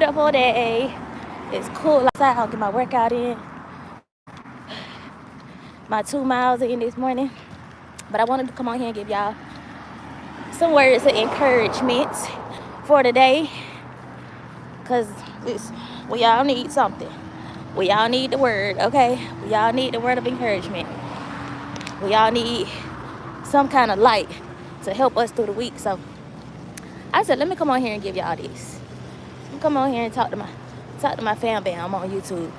up all day. It's cool outside. I'll get my workout in. My 2 miles in this morning. But I wanted to come on here and give y'all some words of encouragement for today. Because we all need something. We all need the word, okay? We all need the word of encouragement. We all need some kind of light to help us through the week. So I said, let me come on here and give y'all this. Come on here and talk to my fam bam on YouTube.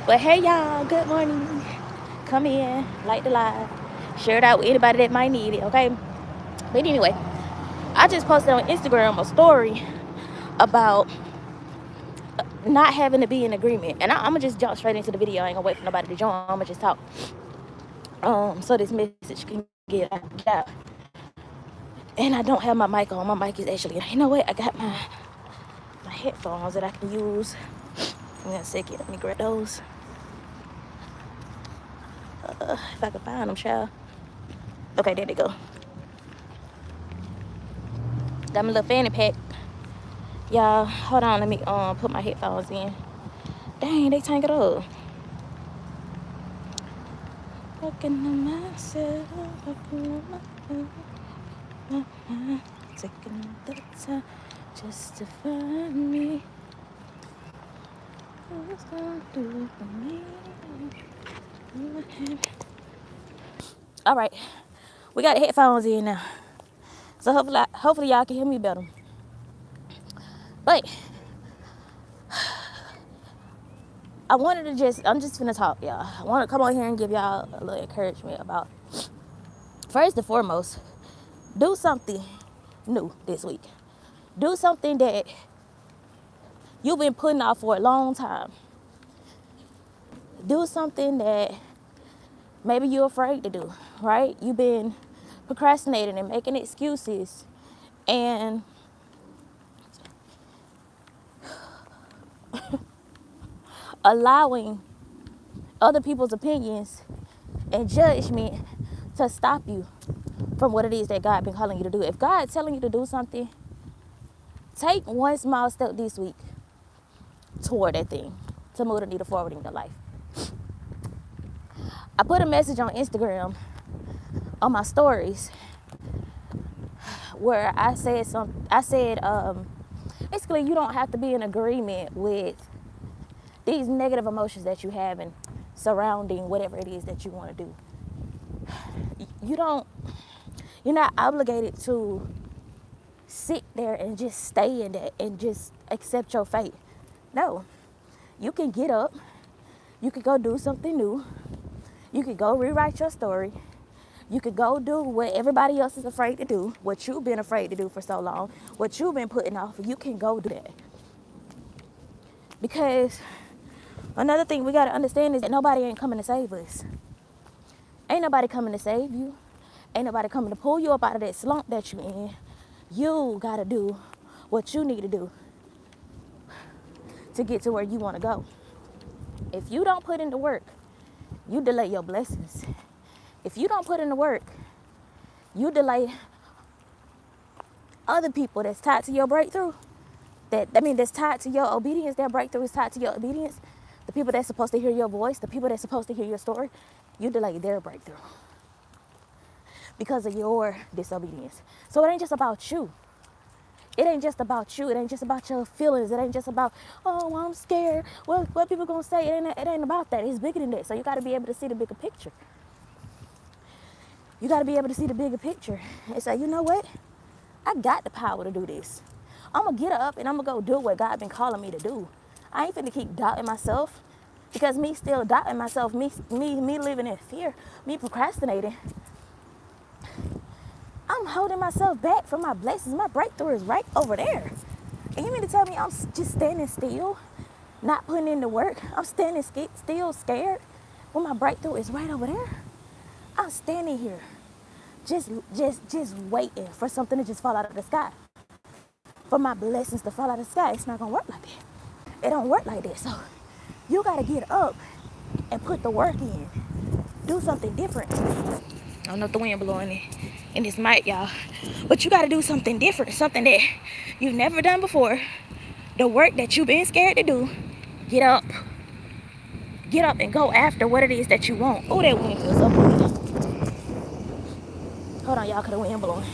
But hey y'all, good morning. Come in, like the live, share it out with anybody that might need it, okay? But anyway, I just posted on Instagram a story about not having to be in agreement. And I'm gonna just jump straight into the video. I ain't gonna wait for nobody to join. I'm gonna just talk so this message can get out. And I don't have my mic on. My mic is actually, you know what, I got my headphones that I can use. Give me a second, let me grab those. If I can find them, child. Okay, there they go. Got my little fanny pack. Y'all, hold on, let me put my headphones in. Dang, they tank it up. Looking at myself, taking the time just to find me. Who's gonna do it for me? All right, we got the headphones in now, so hopefully y'all can hear me better. But I wanted to I'm just gonna talk, y'all. I want to come on here and give y'all a little encouragement about, first and foremost, do something new this week. Do something that you've been putting off for a long time. Do something that maybe you're afraid to do, right? You've been procrastinating and making excuses and allowing other people's opinions and judgment to stop you from what it is that God been calling you to do. If God's telling you to do something, take one small step this week toward that thing to move the needle forward in your life. I put a message on Instagram on my stories where I said basically you don't have to be in agreement with these negative emotions that you have and surrounding whatever it is that you want to do. You're not obligated to sit there and just stay in that and just accept your fate. No, you can get up, you could go do something new, you could go rewrite your story, you could go do what everybody else is afraid to do, what you've been afraid to do for so long, what you've been putting off. You can go do that. Because another thing we got to understand is that nobody ain't coming to save us. Ain't nobody coming to save you. Ain't nobody coming to pull you up out of that slump that you in. You got to do what you need to do to get to where you want to go. If you don't put in the work, you delay your blessings. If you don't put in the work, you delay other people that's tied to your breakthrough. That's tied to your obedience. Their breakthrough is tied to your obedience. The people that's supposed to hear your voice, the people that's supposed to hear your story, you delay their breakthrough because of your disobedience. So it ain't just about you. It ain't just about you. It ain't just about your feelings. It ain't just about, oh, I'm scared. What people gonna say? It ain't about that. It's bigger than that. So you got to be able to see the bigger picture. You got to be able to see the bigger picture and say, you know what? I got the power to do this. I'm going to get up and I'm going to go do what God been calling me to do. I ain't finna keep doubting myself, because me still doubting myself, me living in fear, me procrastinating, I'm holding myself back from my blessings. My breakthrough is right over there. And you mean to tell me I'm just standing still, not putting in the work? I'm standing still scared when my breakthrough is right over there? I'm standing here just waiting for something to just fall out of the sky, for my blessings to fall out of the sky. It's not gonna work like that. It don't work like that. So you gotta get up and put the work in. Do something different. I don't know if the wind blowing in this mic, y'all, but you gotta do something different, something that you've never done before, the work that you've been scared to do, get up. Get up and go after what it is that you want. Oh, that wind feels so pretty. Hold on, y'all, because the wind blowing.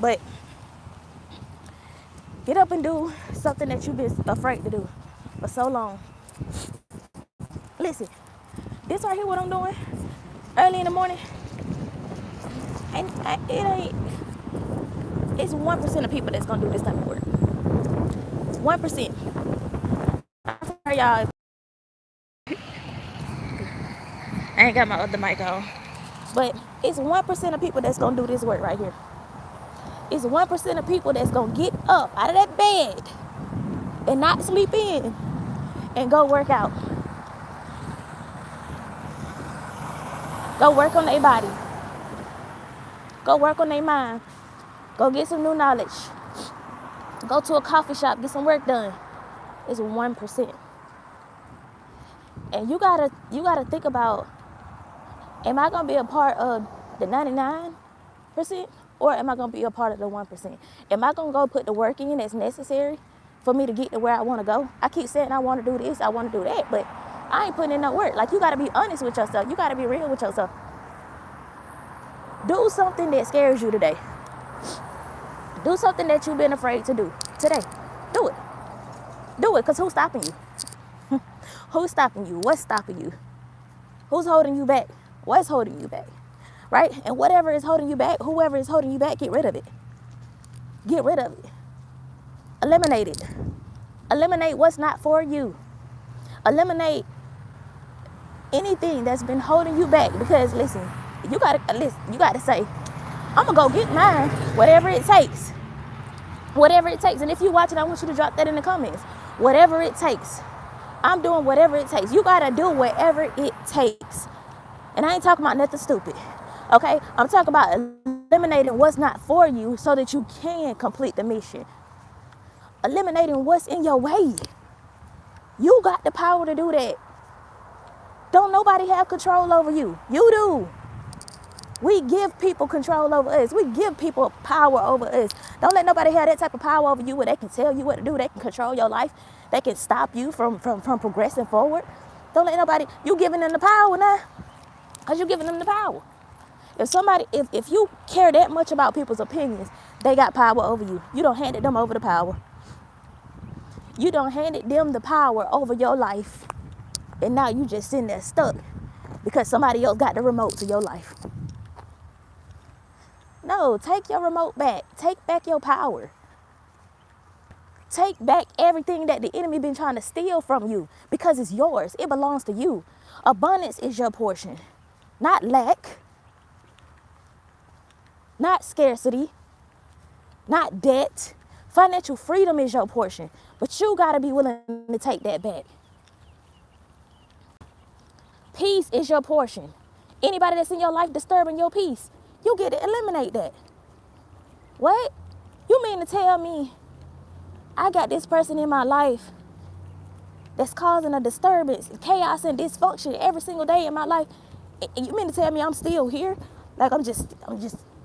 But get up and do something that you've been afraid to do for so long. Listen, this right here, what I'm doing early in the morning, and it's 1% of people that's gonna do this type of work. 1%. Sorry, y'all. I ain't got my other mic on. But it's 1% of people that's gonna do this work right here. It's 1% of people that's gonna get up out of that bed and not sleep in and go work out. Go work on their body. Go work on their mind. Go get some new knowledge. Go to a coffee shop, get some work done. It's 1%. And you gotta think about, am I gonna be a part of the 99%? Or am I gonna be a part of the 1%? Am I gonna go put the work in that's necessary for me to get to where I wanna go? I keep saying I wanna do this, I wanna do that, but I ain't putting in no work. Like, you gotta be honest with yourself. You gotta be real with yourself. Do something that scares you today. Do something that you've been afraid to do today. Do it. Do it, because who's stopping you? Who's stopping you? What's stopping you? Who's holding you back? What's holding you back? Right? And whatever is holding you back, whoever is holding you back, get rid of it. Get rid of it. Eliminate it. Eliminate what's not for you. Eliminate anything that's been holding you back. Because listen, you gotta say, I'm gonna go get mine, whatever it takes. Whatever it takes. And if you're watching, I want you to drop that in the comments. Whatever it takes. I'm doing whatever it takes. You gotta do whatever it takes. And I ain't talking about nothing stupid. Okay? I'm talking about eliminating what's not for you so that you can complete the mission. Eliminating what's in your way. You got the power to do that. Don't nobody have control over you. You do. We give people control over us. We give people power over us. Don't let nobody have that type of power over you where they can tell you what to do. They can control your life. They can stop you from progressing forward. Don't let nobody, you giving them the power now. Because you're giving them the power. If you care that much about people's opinions, they got power over you. You don't hand them over the power. You don't hand them the power over your life. And now you just sitting there stuck because somebody else got the remote to your life. No, take your remote back. Take back your power. Take back everything that the enemy been trying to steal from you because it's yours. It belongs to you. Abundance is your portion. Not lack. Not scarcity. Not debt. Financial freedom is your portion. But you got to be willing to take that back. Peace is your portion. Anybody that's in your life disturbing your peace, you get to eliminate that. What? You mean to tell me I got this person in my life that's causing a disturbance, chaos, and dysfunction every single day in my life? And you mean to tell me I'm still here? Like I'm just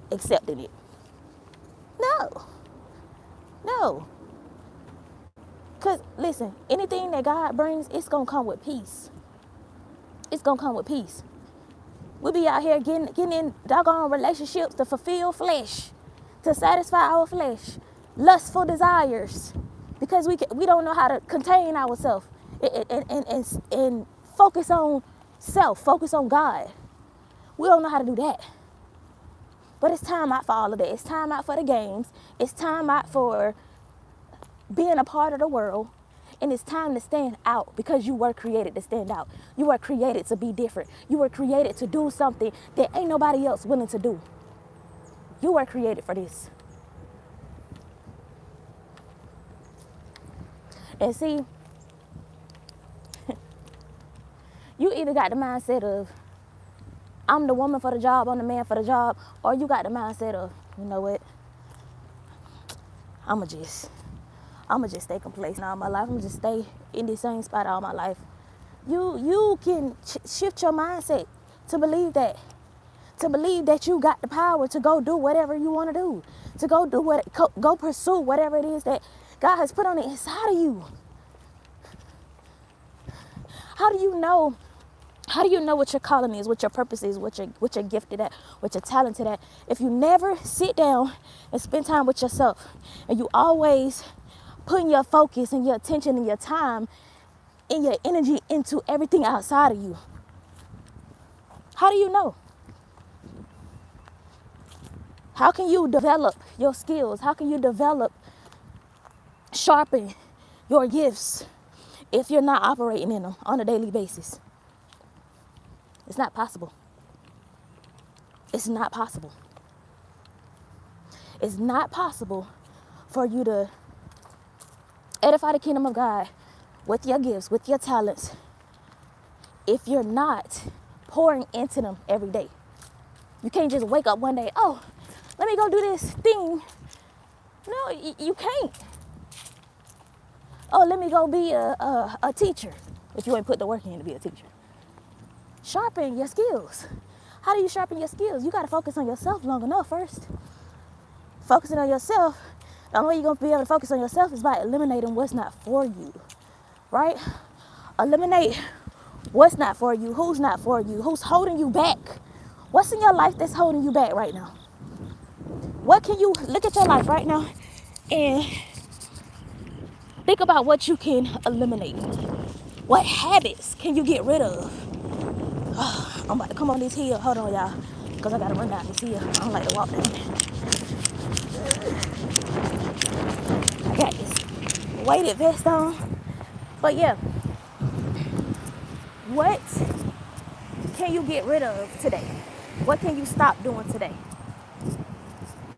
accepting it? No. No. Because, listen, anything that God brings, it's going to come with peace. It's going to come with peace. We be out here getting in doggone relationships to fulfill flesh, to satisfy our flesh, lustful desires, because we don't know how to contain ourselves and focus on self, focus on God. We don't know how to do that. But it's time out for all of that. It's time out for the games. It's time out for being a part of the world. And it's time to stand out because you were created to stand out. You were created to be different. You were created to do something that ain't nobody else willing to do. You were created for this. And see, you either got the mindset of, I'm the woman for the job, I'm the man for the job, or you got the mindset of, you know what, I'ma just stay complacent all my life. I'm just stay in the same spot all my life. You can shift your mindset to believe that to believe that you got the power to go do whatever you want to do, to go pursue whatever it is that God has put on the inside of you. How do you know? How do you know what your calling is, what your purpose is, what you're gifted at, what you're talented at, if you never sit down and spend time with yourself, and you always putting your focus and your attention and your time and your energy into everything outside of you? How do you know? How can you develop your skills? How can you sharpen your gifts if you're not operating in them on a daily basis? It's not possible. It's not possible. It's not possible for you to edify the kingdom of God with your gifts, with your talents, if you're not pouring into them every day. You can't just wake up one day, oh, let me go do this thing. No, you can't. Oh, let me go be a teacher, if you ain't put the work in to be a teacher. Sharpen your skills. How do you sharpen your skills? You got to focus on yourself long enough first. Focusing on yourself, the only way you're going to be able to focus on yourself is by eliminating what's not for you, right? Eliminate what's not for you, who's not for you, who's holding you back. What's in your life that's holding you back right now? What can you look at your life right now and think about what you can eliminate? What habits can you get rid of? Oh, I'm about to come on this hill. Hold on, y'all, because I got to run down this hill. I don't like to walk down there. I got this weighted vest on. But yeah, what can you get rid of today? What can you stop doing today?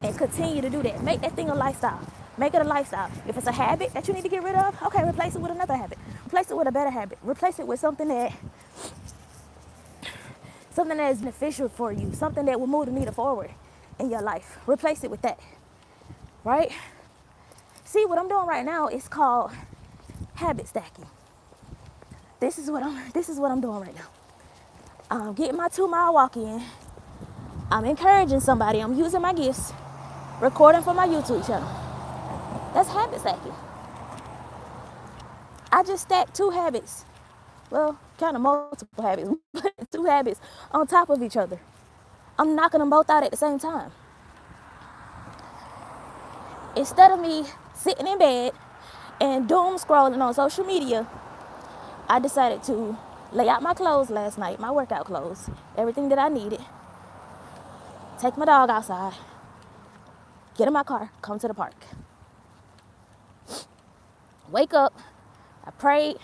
And continue to do that. Make that thing a lifestyle. Make it a lifestyle. If it's a habit that you need to get rid of, okay, replace it with another habit. Replace it with a better habit. Replace it with something that is beneficial for you. Something that will move the needle forward in your life. Replace it with that. Right? See, what I'm doing right now is called habit stacking. This is what I'm doing right now. I'm getting my 2-mile walk in. I'm encouraging somebody. I'm using my gifts. Recording for my YouTube channel. That's habit stacking. I just stacked 2 habits. Well, kind of multiple habits, but 2 habits on top of each other. I'm knocking them both out at the same time. Instead of me sitting in bed and doom scrolling on social media, I decided to lay out my clothes last night, my workout clothes, everything that I needed. Take my dog outside, get in my car, come to the park. Wake up, I prayed,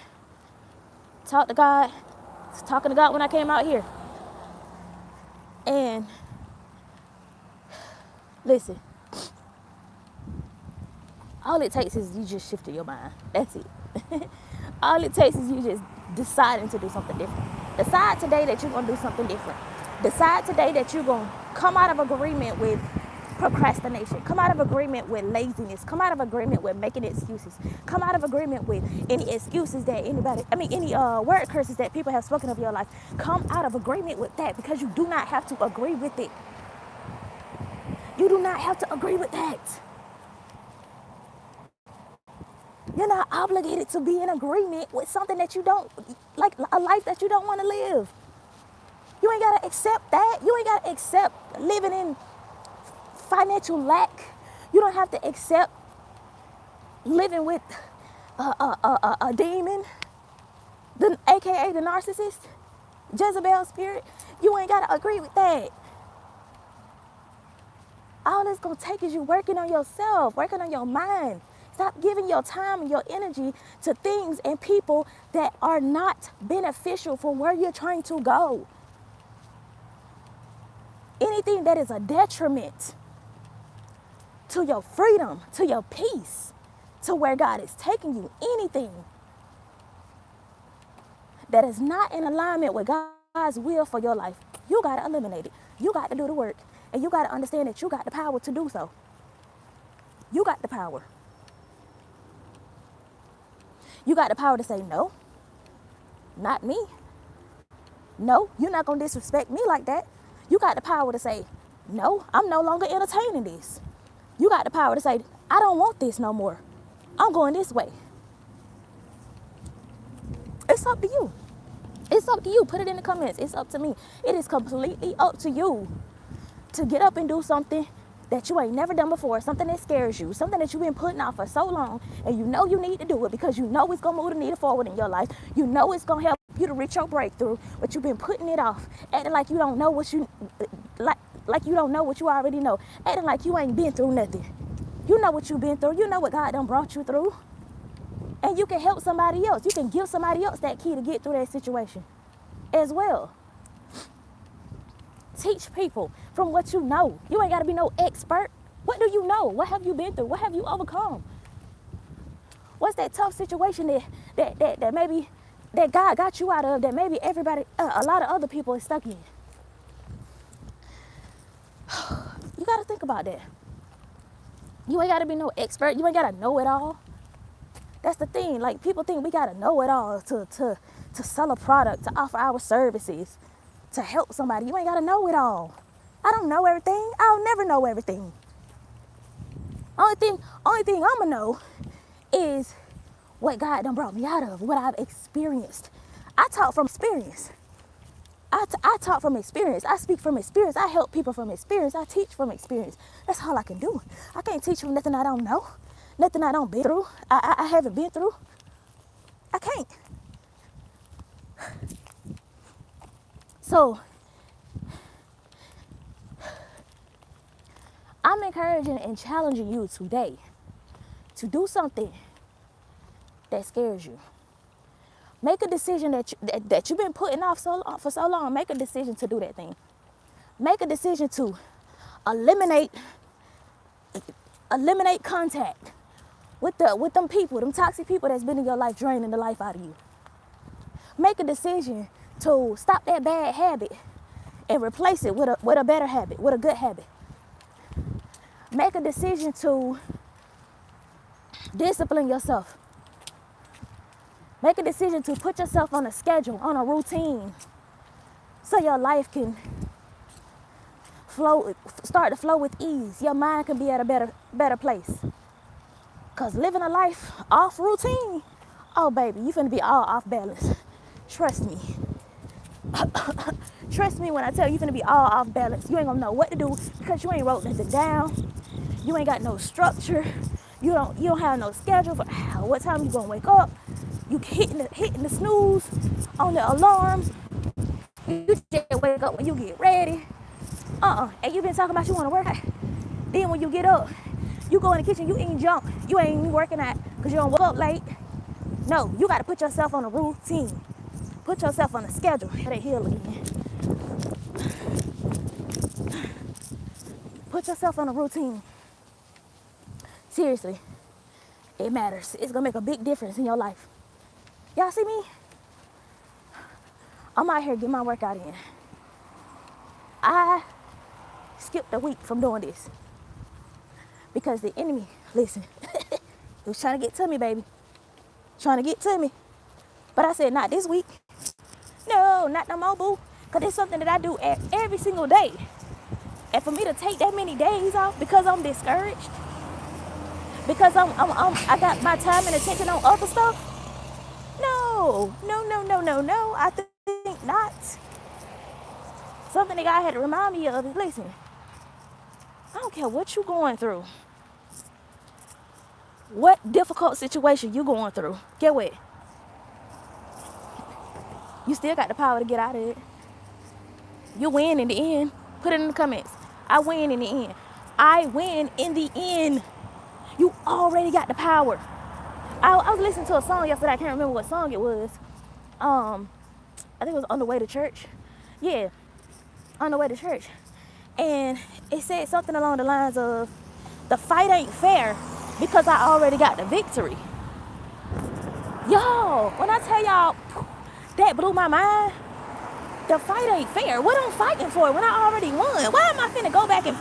talked to God. I was talking to God when I came out here. And listen, all it takes is you just shifting your mind. That's it. All it takes is you just deciding to do something different. Decide today that you're going to do something different. Decide today that you're going to come out of agreement with procrastination. Come out of agreement with laziness. Come out of agreement with making excuses. Come out of agreement with any excuses that any word curses that people have spoken of your life. Come out of agreement with that, because you do not have to agree with it. You do not have to agree with that. You're not obligated to be in agreement with something that you don't, like a life that you don't want to live. You ain't got to accept that. You ain't got to accept living in financial lack. You don't have to accept living with a demon, aka the narcissist, Jezebel spirit. You ain't got to agree with that. All it's going to take is you working on yourself, working on your mind. Stop giving your time and your energy to things and people that are not beneficial for where you're trying to go. Anything that is a detriment to your freedom, to your peace, to where God is taking you, anything that is not in alignment with God's will for your life, you got to eliminate it. You got to do the work. And you got to understand that you got the power to do so. You got the power. You got the power to say, no, not me. No, you're not going to disrespect me like that. You got the power to say, no, I'm no longer entertaining this. You got the power to say, I don't want this no more. I'm going this way. It's up to you. It's up to you. Put it in the comments. It's up to me. It is completely up to you to get up and do something that you ain't never done before, something that scares you, something that you've been putting off for so long, and you know you need to do it because you know it's going to move the needle forward in your life. You know it's going to help you to reach your breakthrough, but you've been putting it off, acting like you don't know what you, like you don't know what you already know, acting like you ain't been through nothing. You know what you've been through. You know what God done brought you through. And you can help somebody else. You can give somebody else that key to get through that situation as well. Teach people from what you know. You ain't got to be no expert. What do you know? What have you been through? What have you overcome? What's that tough situation that maybe that God got you out of, that maybe everybody, a lot of other people are stuck in? You got to think about that. You ain't got to be no expert. You ain't got to know it all. That's the thing. Like, people think we got to know it all to sell a product, to offer our services, to help somebody. You ain't got to know it all. I don't know everything. I'll never know everything. Only thing I'm going to know is what God done brought me out of, what I've experienced. I talk from experience. I talk from experience. I speak from experience. I help people from experience. I teach from experience. That's all I can do. I can't teach from nothing I don't know, nothing I don't been through. I haven't been through. I can't. So I'm encouraging and challenging you today to do something that scares you. Make a decision that you've been putting off for so long. Make a decision to do that thing. Make a decision to eliminate contact with them people, them toxic people that's been in your life, draining the life out of you. Make a decision to stop that bad habit and replace it with a better habit, with a good habit. Make a decision to discipline yourself. Make a decision to put yourself on a schedule, on a routine, so your life can start to flow with ease. Your mind can be at a better place. Because living a life off routine, oh baby, you finna be all off balance. Trust me. Trust me when I tell you, you're finna be all off balance. You ain't gonna know what to do because you ain't wrote nothing down. You ain't got no structure. You don't have no schedule for what time you gonna wake up. You hitting the snooze on the alarm. You just wake up when you get ready. And you been talking about you want to work out. Then when you get up, you go in the kitchen, you eating junk. You ain't even working out because you don't wake up late. No, you got to put yourself on a routine. Put yourself on a schedule. That hill again. Put yourself on a routine. Seriously, it matters. It's going to make a big difference in your life. Y'all see me? I'm out here getting my workout in. I skipped a week from doing this because the enemy, listen, he was trying to get to me, baby. Trying to get to me. But I said, not this week. No, not no more, boo. Because it's something that I do every single day. And for me to take that many days off because I'm discouraged, because I got my time and attention on other stuff. No. I think not. Something that God had to remind me of is, listen, I don't care what you're going through. What difficult situation you going through. Get what? You still got the power to get out of it. You win in the end. Put it in the comments. I win in the end. I win in the end. You already got the power. I was listening to a song yesterday. I can't remember what song it was. I think it was On the Way to Church. Yeah, On the Way to Church. And it said something along the lines of, the fight ain't fair because I already got the victory. Y'all, when I tell y'all, that blew my mind. The fight ain't fair. What I'm fighting for when I already won? Why am I finna go back and...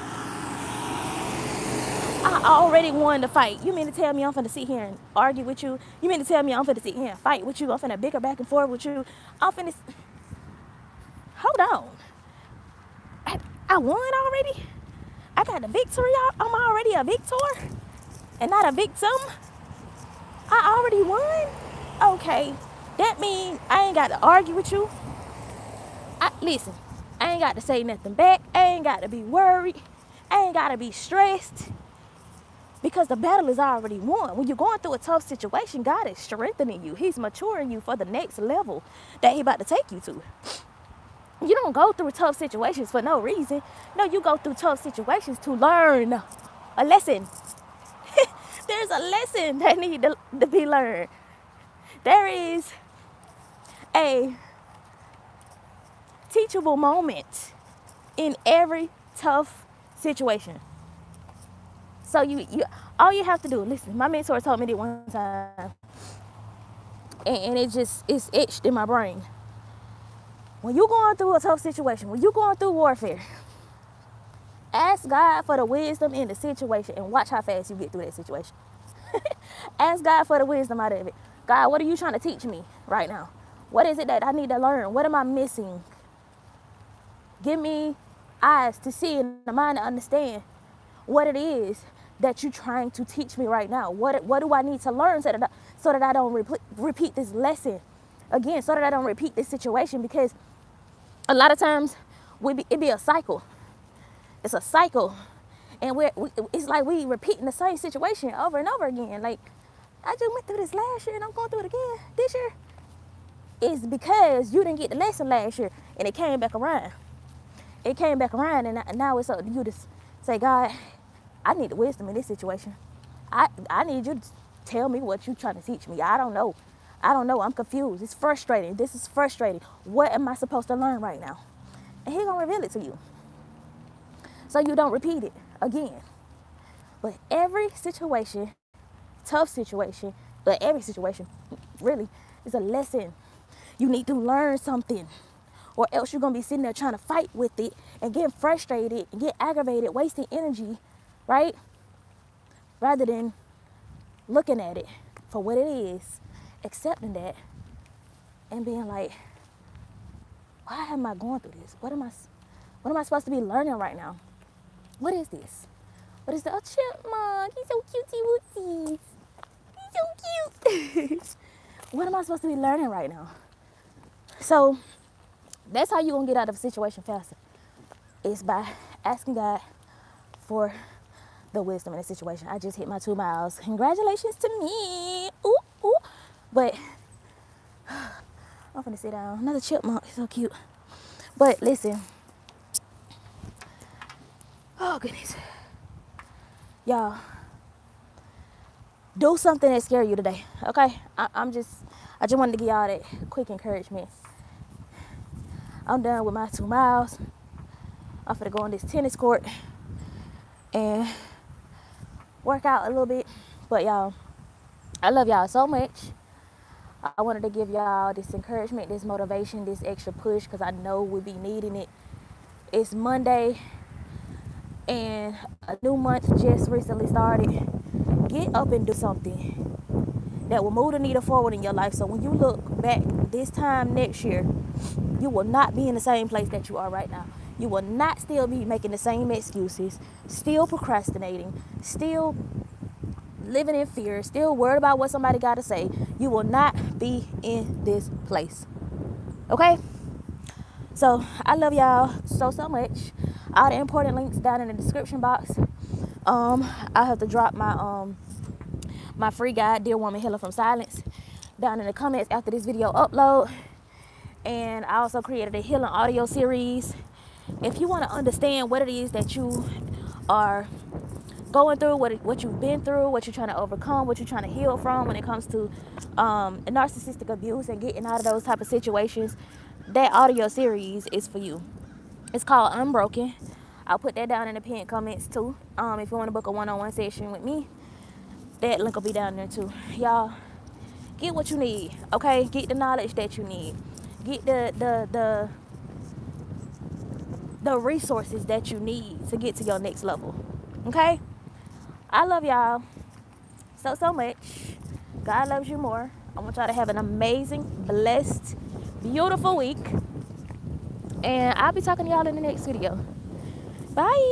I already won the fight. You mean to tell me I'm finna sit here and argue with you? You mean to tell me I'm finna sit here and fight with you? I'm finna bicker back and forth with you? I'm finna... Hold on. I won already? I got the victory. I'm already a victor and not a victim. I already won? Okay. That means I ain't got to argue with you. Listen, I ain't got to say nothing back. I ain't got to be worried. I ain't got to be stressed because the battle is already won. When you're going through a tough situation, God is strengthening you. He's maturing you for the next level that He's about to take you to. You don't go through tough situations for no reason. No, you go through tough situations to learn a lesson. There's a lesson that needs to be learned. There is a teachable moment in every tough situation. So you all you have to do, listen, my mentor told me that one time, and it's etched in my brain. When you're going through a tough situation, when you're going through warfare, ask God for the wisdom in the situation and watch how fast you get through that situation. Ask God for the wisdom out of it. God, what are you trying to teach me right now? What is it that I need to learn? What am I missing? Give me eyes to see and a mind to understand what it is that you're trying to teach me right now. What do I need to learn so that I don't repeat this lesson again, so that I don't repeat this situation? Because a lot of times it be a cycle. It's a cycle. And it's like we repeating the same situation over and over again. Like, I just went through this last year and I'm going through it again this year. It's because you didn't get the lesson last year and it came back around. It came back around and now it's up to you to say, God, I need the wisdom in this situation. I need you to tell me what you're trying to teach me. I don't know. I'm confused. It's frustrating. This is frustrating. What am I supposed to learn right now? And He's going to reveal it to you, so you don't repeat it again. But every situation, tough situation, but every situation really is a lesson. You need to learn something, or else you're going to be sitting there trying to fight with it and getting frustrated and get aggravated, wasting energy, right? Rather than looking at it for what it is, accepting that, and being like, why am I going through this? What am I supposed to be learning right now? What is this? What is the chipmunk? He's so cutesy wootsy. He's so cute. What am I supposed to be learning right now? So that's how you're going to get out of a situation faster. It's by asking God for the wisdom in the situation. I just hit my 2 miles. Congratulations to me. Ooh, ooh. But I'm finna sit down. Another chipmunk. So cute. But listen. Oh, goodness. Y'all, do something that scares you today, okay? I just wanted to give y'all that quick encouragement. I'm done with my 2 miles. I'm finna go on this tennis court and work out a little bit. But y'all, I love y'all so much. I wanted to give y'all this encouragement, this motivation, this extra push, because I know we'll be needing it. It's Monday and a new month just recently started. Get up and do something that will move the needle forward in your life. So when you look back this time next year, you will not be in the same place that you are right now. You will not still be making the same excuses, still procrastinating, still living in fear, still worried about what somebody got to say. You will not be in this place. Okay? So I love y'all so much. All the important links down in the description box. I have to drop my free guide, Dear Woman Healer from Silence, down in the comments after this video upload. And I also created a healing audio series. If you want to understand what it is that you are going through, what you've been through, what you're trying to overcome, what you're trying to heal from when it comes to narcissistic abuse and getting out of those type of situations, that audio series is for you. It's called Unbroken. I'll put that down in the pinned comments too. If you want to book a one-on-one session with me, that link will be down there too. Y'all, get what you need, okay? Get the knowledge that you need. Get the resources that you need to get to your next level, okay? I love y'all so much. God loves you more. I want y'all to have an amazing, blessed, beautiful week. And I'll be talking to y'all in the next video. Bye.